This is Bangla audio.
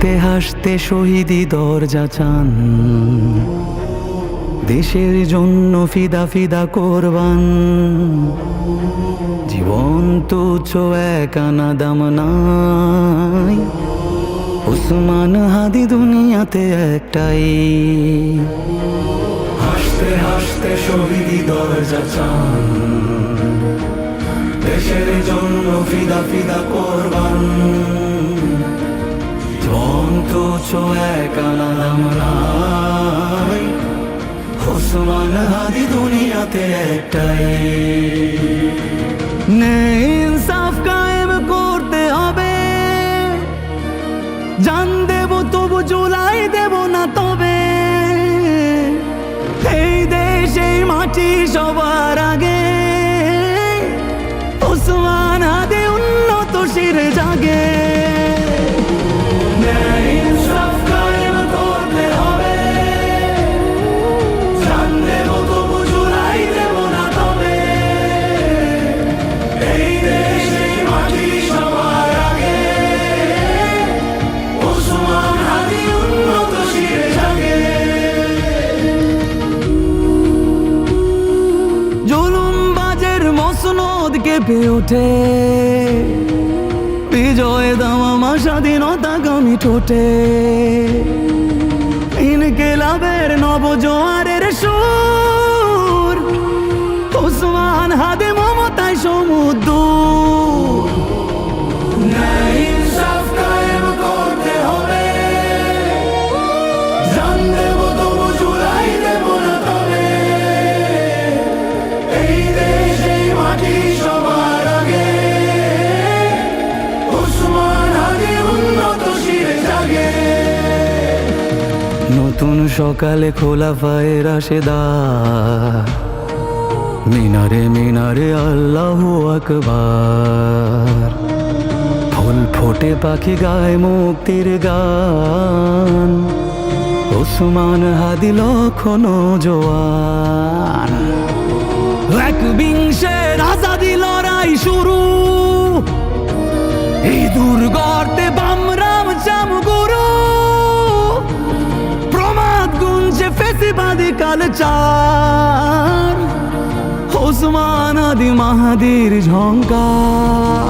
হাসতে হাসতে শহীদি দরজা চান, দেশের জন্য ফিদা ফিদা কোরবান। জীবন তুচ্ছ এক আনা দাম নাই, ওসমান হাদি দুনিয়াতে একটাই। হাসতে হাসতে শহীদি দরজা চান, দেশের জন্য ফিদা ফিদা কোরবান। জীবন তুচ্ছ এক আনা দাম নাই, ওসমান হাদি দুনিয়াতে একটাই। ন্যায় ইনসাফ কায়েম করতে হবে, জান দেব তবু জুলাই দেব না তবে। এই দেশ এই মাটি সবার আগে, ওসমান হাদি উন্নত শিরে জাগে। কেঁপে ওঠে বিজয় দামামা স্বাধীনতাগামী ঠোঁটে। ইনকিলাবের নবজোয়ারের সুর, ওসমান হাদি মমতায় সমুদ্র। নতুন সকালে খোলা পায়ে রাশেদার, মিনারে মিনারে আল্লাহু আকবার। ফুল ফোটে পাখি গায় মুক্তির গান, ওসমান হাদি লক্ষণ জোয়ান। একবিংশের আজাদি লড়াই শুরু, এই দুর্গতে বামরাম চামগুরু। ফেসিবাদী কালচার, ওসমান হাদি মাহাদির ঝঙ্কার।